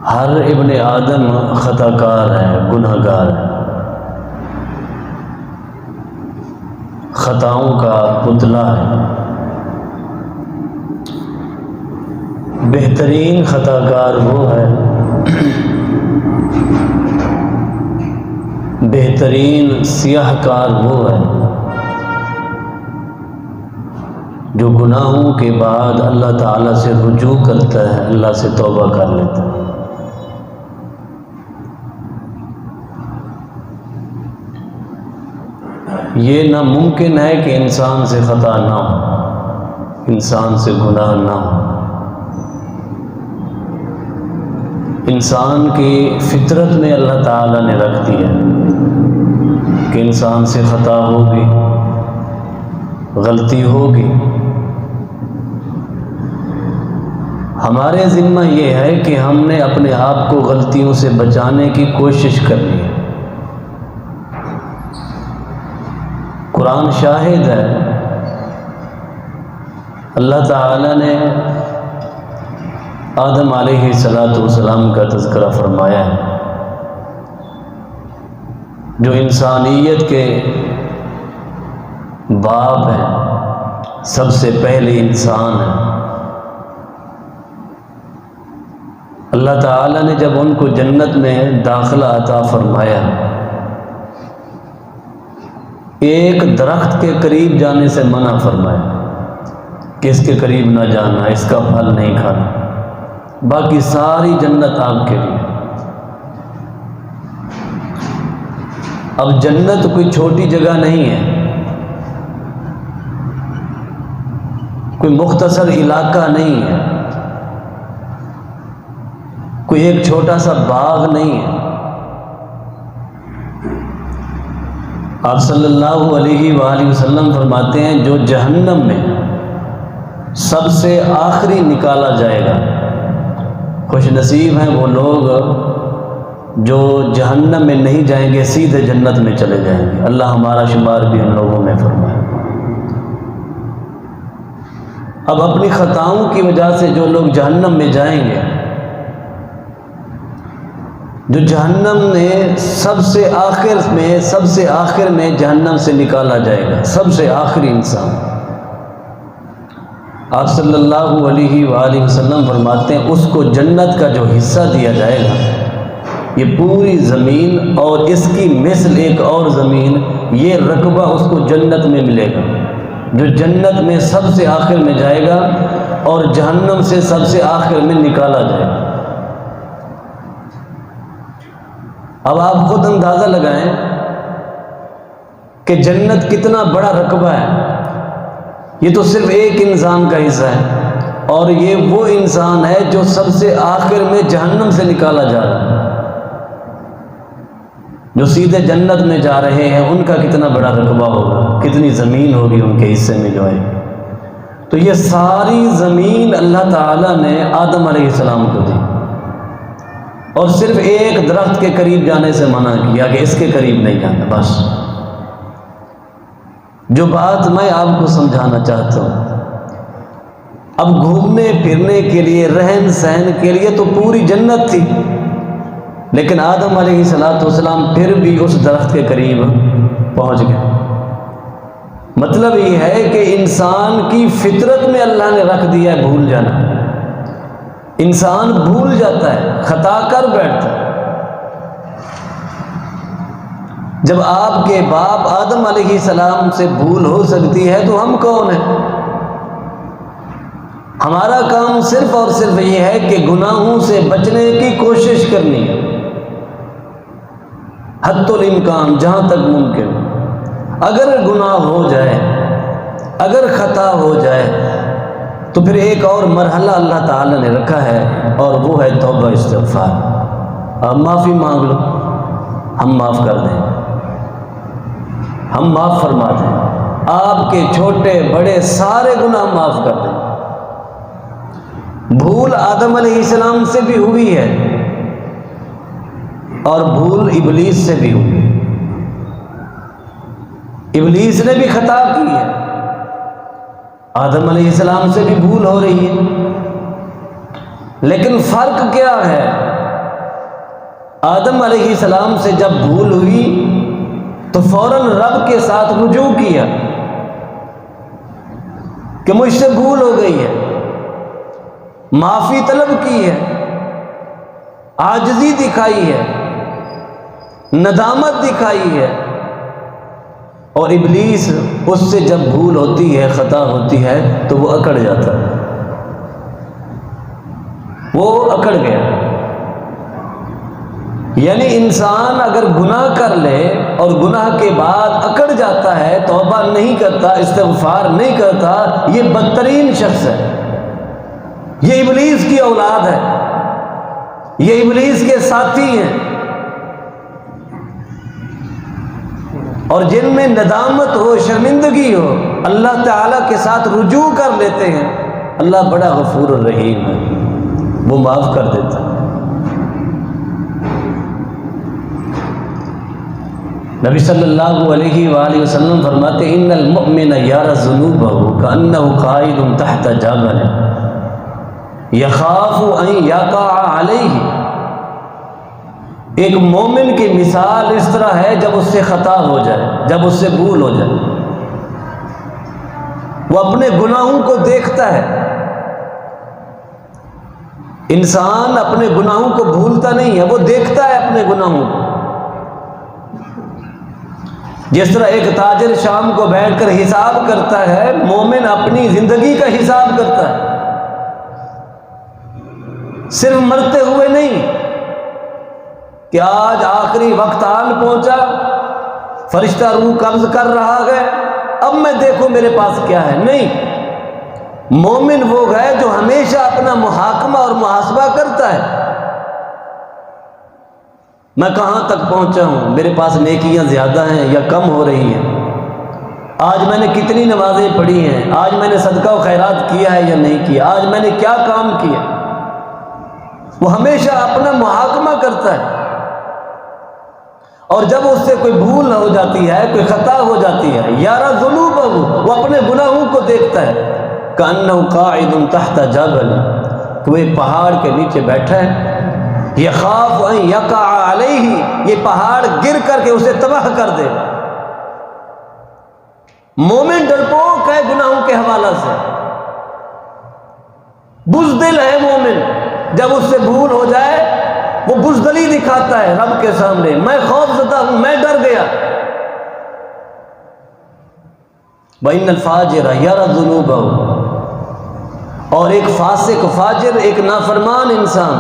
ہر ابن آدم خطا کار ہے، گناہ گار ہے، خطاؤں کا پتلا ہے۔ بہترین خطا کار وہ ہے، بہترین سیاہ کار وہ ہے جو گناہوں کے بعد اللہ تعالیٰ سے رجوع کرتا ہے، اللہ سے توبہ کر لیتا ہے۔ یہ ناممکن ہے کہ انسان سے خطا نہ ہو، انسان سے گناہ نہ ہو۔ انسان کی فطرت میں اللہ تعالیٰ نے رکھ دیا کہ انسان سے خطا ہوگی، غلطی ہوگی۔ ہمارے ذمہ یہ ہے کہ ہم نے اپنے آپ کو غلطیوں سے بچانے کی کوشش کرنی ہے۔ قرآن شاہد ہے، اللہ تعالیٰ نے آدم علیہ السلام کا تذکرہ فرمایا ہے، جو انسانیت کے باپ ہیں، سب سے پہلے انسان ہیں۔ اللہ تعالیٰ نے جب ان کو جنت میں داخلہ عطا فرمایا، ایک درخت کے قریب جانے سے منع فرمایا کہ اس کے قریب نہ جانا، اس کا پھل نہیں کھانا، باقی ساری جنت آپ کے لیے۔ اب جنت کوئی چھوٹی جگہ نہیں ہے، کوئی مختصر علاقہ نہیں ہے، کوئی ایک چھوٹا سا باغ نہیں ہے۔ آپ صلی اللہ علیہ وآلہ وسلم فرماتے ہیں، جو جہنم میں سب سے آخری نکالا جائے گا، خوش نصیب ہیں وہ لوگ جو جہنم میں نہیں جائیں گے، سیدھے جنت میں چلے جائیں گے۔ اللہ ہمارا شمار بھی ان لوگوں میں فرمائے۔ اب اپنی خطاؤں کی وجہ سے جو لوگ جہنم میں جائیں گے، جو جہنم میں سب سے آخر میں جہنم سے نکالا جائے گا، سب سے آخری انسان، آپ صلی اللہ علیہ وآلہ وسلم فرماتے ہیں اس کو جنت کا جو حصہ دیا جائے گا، یہ پوری زمین اور اس کی مثل ایک اور زمین، یہ رقبہ اس کو جنت میں ملے گا، جو جنت میں سب سے آخر میں جائے گا اور جہنم سے سب سے آخر میں نکالا جائے گا۔ اب آپ خود اندازہ لگائیں کہ جنت کتنا بڑا رقبہ ہے۔ یہ تو صرف ایک انسان کا حصہ ہے، اور یہ وہ انسان ہے جو سب سے آخر میں جہنم سے نکالا جا رہا ہے۔ جو سیدھے جنت میں جا رہے ہیں ان کا کتنا بڑا رقبہ ہوگا، کتنی زمین ہوگی ان کے حصے میں جو ہے۔ تو یہ ساری زمین اللہ تعالیٰ نے آدم علیہ السلام کو دی، اور صرف ایک درخت کے قریب جانے سے منع کیا کہ اس کے قریب نہیں جانا۔ بس جو بات میں آپ کو سمجھانا چاہتا ہوں، اب گھومنے پھرنے کے لیے، رہن سہن کے لیے تو پوری جنت تھی، لیکن آدم علیہ السلام پھر بھی اس درخت کے قریب پہنچ گئے۔ مطلب یہ ہے کہ انسان کی فطرت میں اللہ نے رکھ دیا ہے بھول جانا۔ انسان بھول جاتا ہے، خطا کر بیٹھتا ہے۔ جب آپ کے باپ آدم علیہ السلام سے بھول ہو سکتی ہے تو ہم کون ہیں؟ ہمارا کام صرف اور صرف یہ ہے کہ گناہوں سے بچنے کی کوشش کرنی ہے، حد الامکان، جہاں تک ممکن۔ اگر گناہ ہو جائے، اگر خطا ہو جائے، تو پھر ایک اور مرحلہ اللہ تعالیٰ نے رکھا ہے، اور وہ ہے توبہ استغفار۔ آپ معافی مانگ لو، ہم معاف کر دیں، ہم معاف فرما دیں، آپ کے چھوٹے بڑے سارے گناہ معاف کر دیں۔ بھول آدم علیہ السلام سے بھی ہوئی ہے، اور بھول ابلیس سے بھی ہوئی۔ ابلیس نے بھی خطا کی ہے، آدم علیہ السلام سے بھی بھول ہو رہی ہے، لیکن فرق کیا ہے؟ آدم علیہ السلام سے جب بھول ہوئی تو فوراً رب کے ساتھ رجوع کیا کہ مجھ سے بھول ہو گئی ہے، معافی طلب کی ہے، عاجزی دکھائی ہے، ندامت دکھائی ہے. اور ابلیس اس سے جب بھول ہوتی ہے، خطا ہوتی ہے تو وہ اکڑ جاتا ہے، وہ اکڑ گیا. یعنی انسان اگر گناہ کر لے اور گناہ کے بعد اکڑ جاتا ہے، توبہ نہیں کرتا، استغفار نہیں کرتا، یہ بدترین شخص ہے، یہ ابلیس کی اولاد ہے، یہ ابلیس کے ساتھی ہیں. اور جن میں ندامت ہو، شرمندگی ہو، اللہ تعالیٰ کے ساتھ رجوع کر لیتے ہیں، اللہ بڑا غفور الرحیم ہے، وہ معاف کر دیتا ہے. نبی صلی اللہ علیہ وآلہ وسلم فرماتے ہیں ان المؤمن یرى ذنوبه كأنه قائد تحت جبل يخاف ان يقع عليه. ایک مومن کی مثال اس طرح ہے جب اس سے خطا ہو جائے، جب اس سے بھول ہو جائے، وہ اپنے گناہوں کو دیکھتا ہے. انسان اپنے گناہوں کو بھولتا نہیں ہے، وہ دیکھتا ہے اپنے گناہوں کو. جس طرح ایک تاجر شام کو بیٹھ کر حساب کرتا ہے، مومن اپنی زندگی کا حساب کرتا ہے، صرف مرتے ہوئے نہیں کہ آج آخری وقت آن پہنچا، فرشتہ روح قبض کر رہا ہے، اب میں دیکھوں میرے پاس کیا ہے. نہیں، مومن وہ ہے جو ہمیشہ اپنا محاکمہ اور محاسبہ کرتا ہے. میں کہاں تک پہنچا ہوں، میرے پاس نیکیاں زیادہ ہیں یا کم ہو رہی ہیں، آج میں نے کتنی نمازیں پڑھی ہیں، آج میں نے صدقہ و خیرات کیا ہے یا نہیں کیا، آج میں نے کیا کام کیا. وہ ہمیشہ اپنا محاکمہ کرتا ہے. اور جب اس سے کوئی بھول ہو جاتی ہے، کوئی خطا ہو جاتی ہے، یرى ذنوبه، وہ اپنے گناہوں کو دیکھتا ہے. كأنه قاعد تحت جبل، کہ وہ ایک پہاڑ کے نیچے بیٹھا ہے. يخاف ان يقع عليه، یہ پہاڑ گر کر کے اسے تباہ کر دے. مومن ڈرپوک ہے گناہوں کے حوالے سے، بزدل ہے مومن. جب اس سے بھول ہو جائے وہ بزدلی دکھاتا ہے رب کے سامنے، میں خوف زدہ ہوں، میں ڈر گیا. وَإِنَّ الْفَاجِرَ يَرَى ذُنُوبَهُ، اور ایک فاسق، فاجر، ایک نافرمان انسان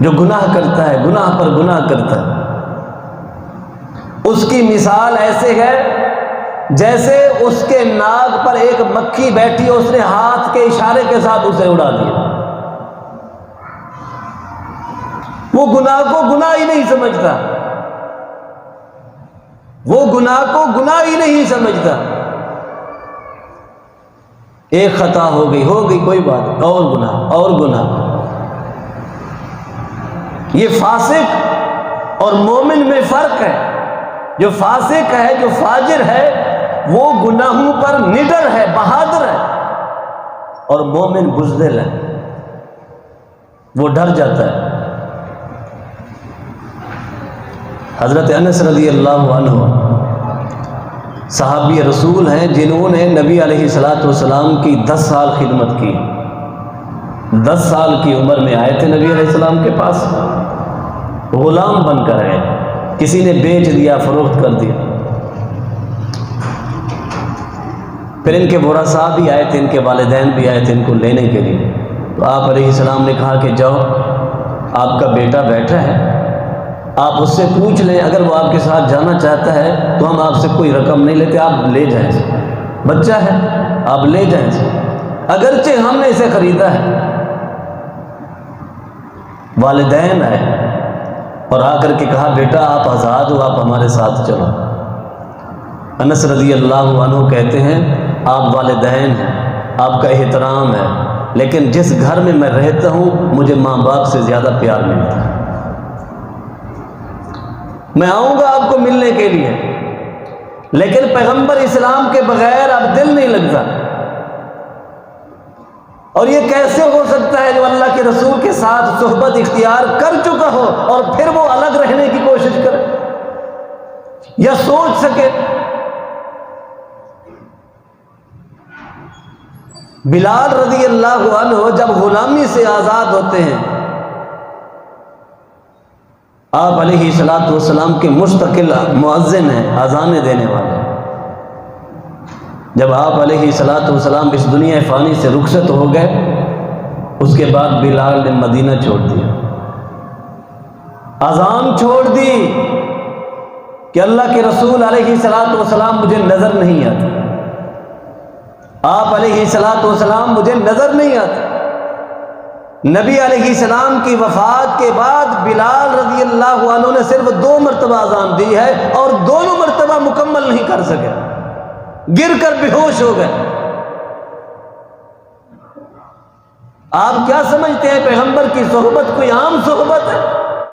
جو گناہ کرتا ہے، گناہ پر گناہ کرتا ہے، اس کی مثال ایسے ہے جیسے اس کے ناک پر ایک مکھی بیٹھی، اس نے ہاتھ کے اشارے کے ساتھ اسے اڑا دیا. وہ گناہ کو گناہ ہی نہیں سمجھتا، وہ گناہ کو گناہ ہی نہیں سمجھتا. ایک خطا ہو گئی کوئی بات، اور گناہ اور گناہ. یہ فاسق اور مومن میں فرق ہے. جو فاسق ہے، جو فاجر ہے، وہ گناہوں پر نڈر ہے، بہادر ہے، اور مومن بزدل ہے، وہ ڈر جاتا ہے. حضرت انس رضی اللہ عنہ صحابی رسول ہیں جنہوں نے نبی علیہ السلام کی 10 سال خدمت کی. 10 سال کی عمر میں آئے تھے نبی علیہ السلام کے پاس، غلام بن کر آئے، کسی نے بیچ دیا، فروخت کر دیا. پھر ان کے ورثاء بھی آئے تھے، ان کے والدین بھی آئے تھے ان کو لینے کے لیے. تو آپ علیہ السلام نے کہا کہ جاؤ، آپ کا بیٹا بیٹھا ہے، آپ اس سے پوچھ لیں، اگر وہ آپ کے ساتھ جانا چاہتا ہے تو ہم آپ سے کوئی رقم نہیں لیتے، آپ لے جائیں، بچہ ہے آپ لے جائیں، اگرچہ ہم نے اسے خریدا ہے. والدین آئے اور آ کر کے کہا بیٹا آپ آزاد ہو، آپ ہمارے ساتھ چلو. انس رضی اللہ عنہ کہتے ہیں آپ والدین ہیں، آپ کا احترام ہے، لیکن جس گھر میں میں رہتا ہوں مجھے ماں باپ سے زیادہ پیار ملتا ہے. میں آؤں گا آپ کو ملنے کے لیے، لیکن پیغمبر اسلام کے بغیر اب دل نہیں لگتا. اور یہ کیسے ہو سکتا ہے جو اللہ کے رسول کے ساتھ صحبت اختیار کر چکا ہو اور پھر وہ الگ رہنے کی کوشش کرے یا سوچ سکے؟ بلال رضی اللہ عنہ جب غلامی سے آزاد ہوتے ہیں، آپ علیہ الصلوۃ والسلام کے مستقل مؤذن ہیں، اذانیں دینے والے۔ جب آپ علیہ الصلوۃ والسلام اس دنیا فانی سے رخصت ہو گئے، اس کے بعد بلال نے مدینہ چھوڑ دیا، اذان چھوڑ دی کہ اللہ کے رسول علیہ الصلوۃ والسلام مجھے نظر نہیں آتے، آپ علیہ الصلوۃ والسلام مجھے نظر نہیں آتے۔ نبی علیہ السلام کی وفات کے بعد بلال رضی اللہ عنہ نے صرف 2 مرتبہ اذان دی ہے اور دونوں مرتبہ مکمل نہیں کر سکے، گر کر بے ہوش ہو گئے۔ آپ کیا سمجھتے ہیں پیغمبر کی صحبت کوئی عام صحبت ہے؟